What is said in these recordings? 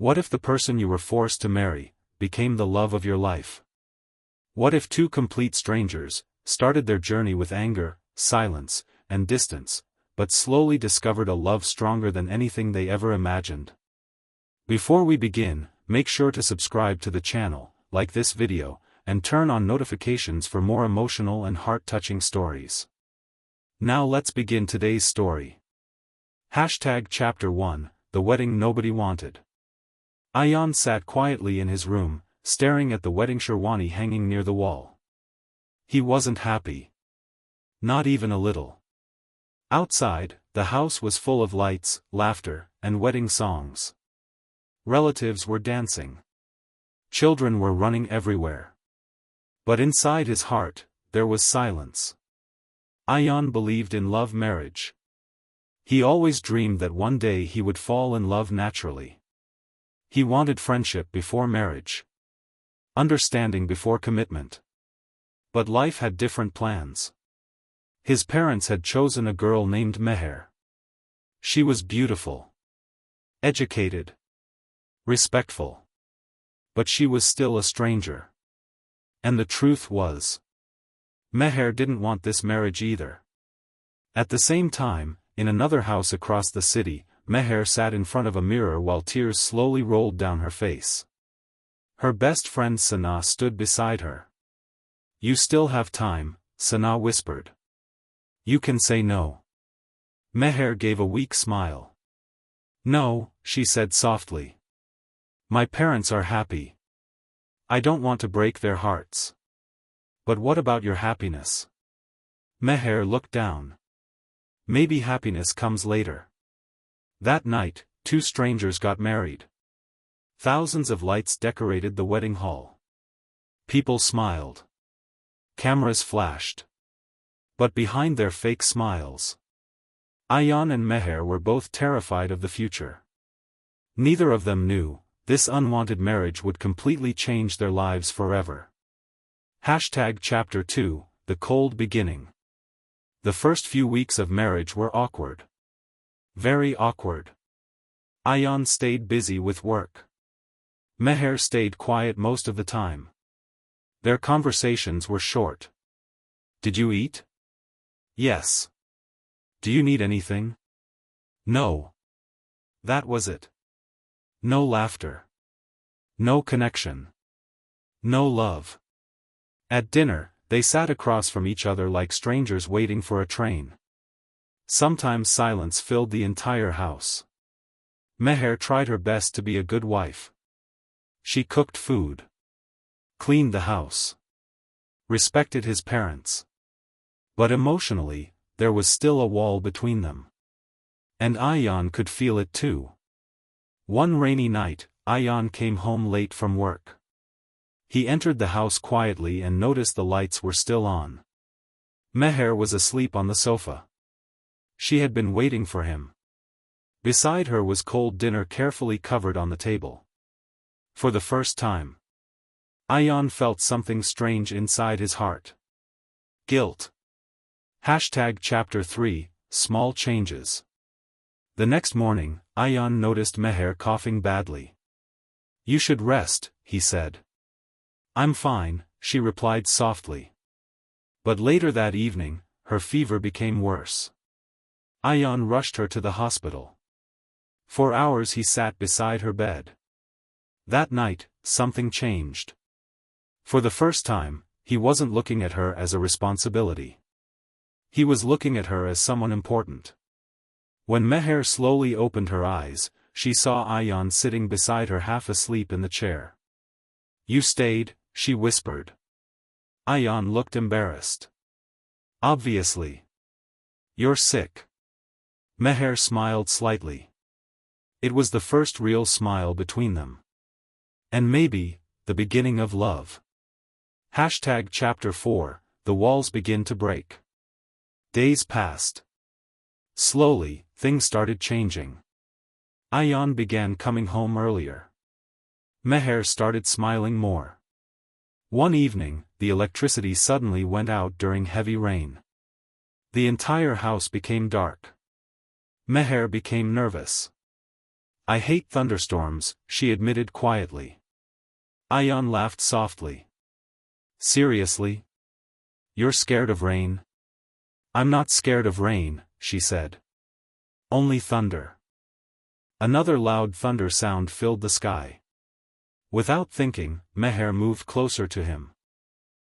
What if the person you were forced to marry became the love of your life? What if two complete strangers started their journey with anger, silence, and distance, but slowly discovered a love stronger than anything they ever imagined? Before we begin, make sure to subscribe to the channel, like this video, and turn on notifications for more emotional and heart-touching stories. Now let's begin today's story. Chapter 1, The Wedding Nobody Wanted. Ayaan sat quietly in his room, staring at the wedding sherwani hanging near the wall. He wasn't happy. Not even a little. Outside, the house was full of lights, laughter, and wedding songs. Relatives were dancing. Children were running everywhere. But inside his heart, there was silence. Ayaan believed in love marriage. He always dreamed that one day he would fall in love naturally. He wanted friendship before marriage. Understanding before commitment. But life had different plans. His parents had chosen a girl named Meher. She was beautiful, educated, respectful. But she was still a stranger. And the truth was, Meher didn't want this marriage either. At the same time, in another house across the city, Meher sat in front of a mirror while tears slowly rolled down her face. Her best friend Sana stood beside her. "You still have time," Sana whispered. "You can say no." Meher gave a weak smile. "No," she said softly. "My parents are happy. I don't want to break their hearts." "But what about your happiness?" Meher looked down. "Maybe happiness comes later." That night, two strangers got married. Thousands of lights decorated the wedding hall. People smiled. Cameras flashed. But behind their fake smiles, Ayaan and Meher were both terrified of the future. Neither of them knew this unwanted marriage would completely change their lives forever. Chapter 2, The Cold Beginning. The first few weeks of marriage were awkward. Very awkward. Ayaan stayed busy with work. Meher stayed quiet most of the time. Their conversations were short. "Did you eat?" "Yes." "Do you need anything?" "No." That was it. No laughter. No connection. No love. At dinner, they sat across from each other like strangers waiting for a train. Sometimes silence filled the entire house. Meher tried her best to be a good wife. She cooked food, cleaned the house, respected his parents. But emotionally, there was still a wall between them. And Ayaan could feel it too. One rainy night, Ayaan came home late from work. He entered the house quietly and noticed the lights were still on. Meher was asleep on the sofa. She had been waiting for him. Beside her was cold dinner carefully covered on the table. For the first time, Ayaan felt something strange inside his heart. Guilt. Chapter 3, Small Changes. The next morning, Ayaan noticed Meher coughing badly. "You should rest," he said. "I'm fine," she replied softly. But later that evening, her fever became worse. Ayaan rushed her to the hospital. For hours he sat beside her bed. That night, something changed. For the first time, he wasn't looking at her as a responsibility. He was looking at her as someone important. When Meher slowly opened her eyes, she saw Ayaan sitting beside her half asleep in the chair. "You stayed," she whispered. Ayaan looked embarrassed. "Obviously. You're sick." Meher smiled slightly. It was the first real smile between them. And maybe, the beginning of love. Chapter 4, The Walls Begin to Break. Days passed. Slowly, things started changing. Ayaan began coming home earlier. Meher started smiling more. One evening, the electricity suddenly went out during heavy rain. The entire house became dark. Meher became nervous. I hate thunderstorms, she admitted quietly. Ayaan laughed softly. Seriously? You're scared of rain? I'm not scared of rain, she said. Only thunder. Another loud thunder sound filled the sky. Without thinking, Meher moved closer to him.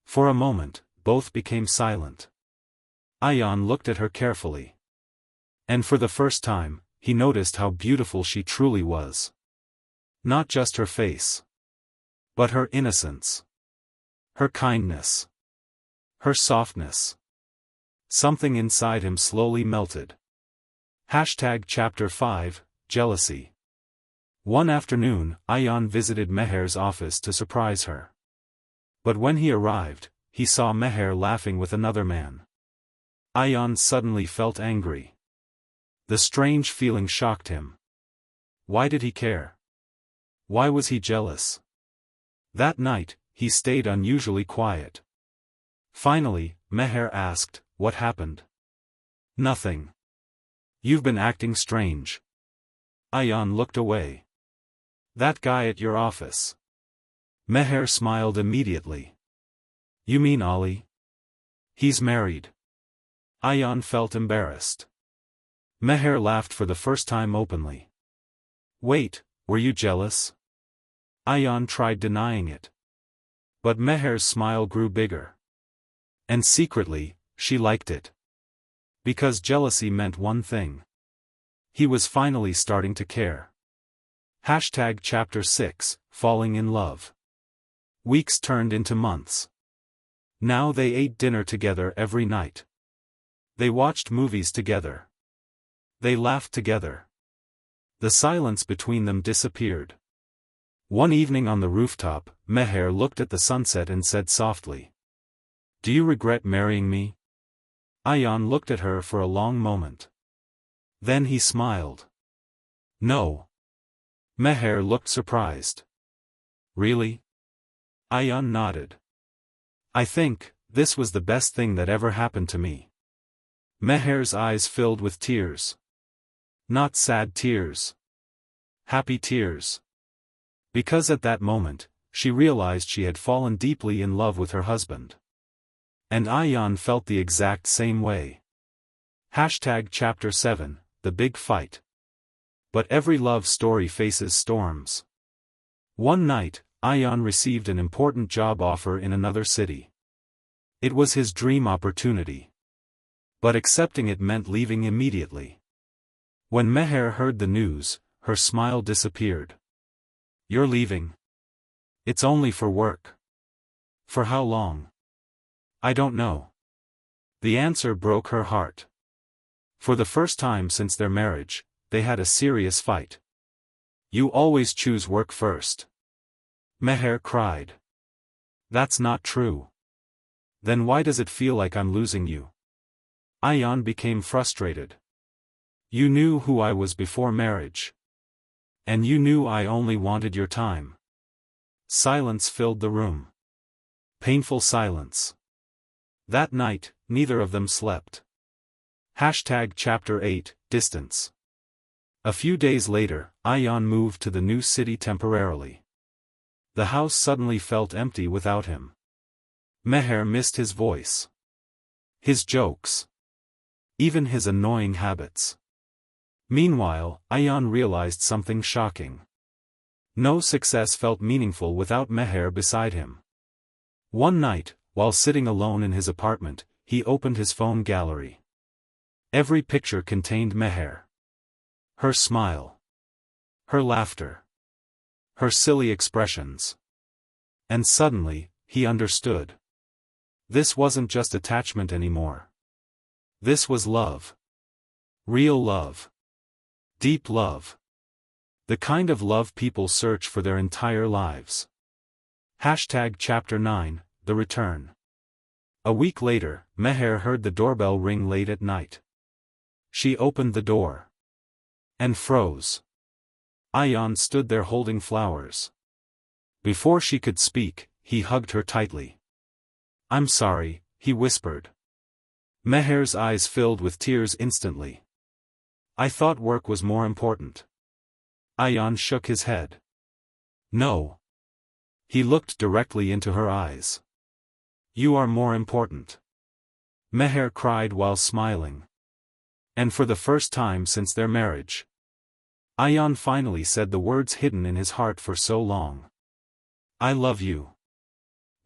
For a moment, both became silent. Ayaan looked at her carefully. And for the first time, he noticed how beautiful she truly was. Not just her face, but her innocence. Her kindness. Her softness. Something inside him slowly melted. Chapter 5, Jealousy. One afternoon, Ayaan visited Meher's office to surprise her. But when he arrived, he saw Meher laughing with another man. Ayaan suddenly felt angry. The strange feeling shocked him. Why did he care? Why was he jealous? That night, he stayed unusually quiet. Finally, Meher asked, "What happened?" "Nothing. You've been acting strange." Ayaan looked away. "That guy at your office." Meher smiled immediately. "You mean Ali? He's married." Ayaan felt embarrassed. Meher laughed for the first time openly. "Wait, were you jealous?" Ayaan tried denying it. But Meher's smile grew bigger. And secretly, she liked it. Because jealousy meant one thing. He was finally starting to care. Chapter 6, Falling in Love. Weeks turned into months. Now they ate dinner together every night. They watched movies together. They laughed together. The silence between them disappeared. One evening on the rooftop, Meher looked at the sunset and said softly, "Do you regret marrying me?" Ayaan looked at her for a long moment. Then he smiled. "No." Meher looked surprised. "Really?" Ayaan nodded. "I think, this was the best thing that ever happened to me." Meher's eyes filled with tears. Not sad tears. Happy tears. Because at that moment, she realized she had fallen deeply in love with her husband. And Ayaan felt the exact same way. Chapter 7, The Big Fight. But every love story faces storms. One night, Ayaan received an important job offer in another city. It was his dream opportunity. But accepting it meant leaving immediately. When Meher heard the news, her smile disappeared. "You're leaving? It's only for work." "For how long?" "I don't know." The answer broke her heart. For the first time since their marriage, they had a serious fight. "You always choose work first." Meher cried. "That's not true." "Then why does it feel like I'm losing you?" Ayaan became frustrated. "You knew who I was before marriage. And you knew I only wanted your time." Silence filled the room. Painful silence. That night, neither of them slept. Chapter 8, Distance. A few days later, Ayaan moved to the new city temporarily. The house suddenly felt empty without him. Meher missed his voice. His jokes. Even his annoying habits. Meanwhile, Ayaan realized something shocking. No success felt meaningful without Meher beside him. One night, while sitting alone in his apartment, he opened his phone gallery. Every picture contained Meher. Her smile. Her laughter. Her silly expressions. And suddenly, he understood. This wasn't just attachment anymore. This was love. Real love. Deep love. The kind of love people search for their entire lives. Chapter 9, The Return. A week later, Meher heard the doorbell ring late at night. She opened the door. And froze. Ayaan stood there holding flowers. Before she could speak, he hugged her tightly. "I'm sorry," he whispered. Meher's eyes filled with tears instantly. "I thought work was more important." Ayaan shook his head. No. He looked directly into her eyes. You are more important. Meher cried while smiling. And for the first time since their marriage, Ayaan finally said the words hidden in his heart for so long. I love you.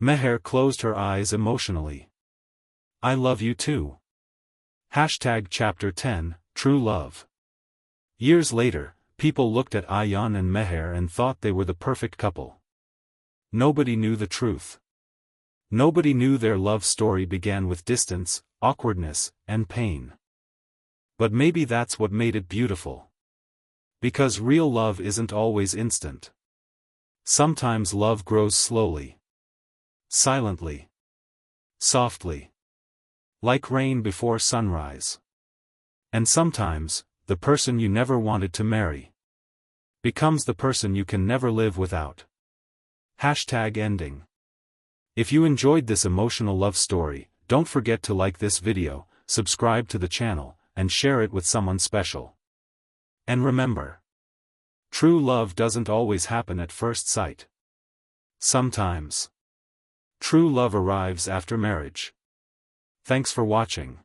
Meher closed her eyes emotionally. I love you too. Chapter 10, True Love. Years later, people looked at Ayaan and Meher and thought they were the perfect couple. Nobody knew the truth. Nobody knew their love story began with distance, awkwardness, and pain. But maybe that's what made it beautiful. Because real love isn't always instant. Sometimes love grows slowly. Silently. Softly. Like rain before sunrise. And sometimes, the person you never wanted to marry becomes the person you can never live without. Ending. If you enjoyed this emotional love story, don't forget to like this video, subscribe to the channel, and share it with someone special. And remember, true love doesn't always happen at first sight. Sometimes, true love arrives after marriage. Thanks for watching.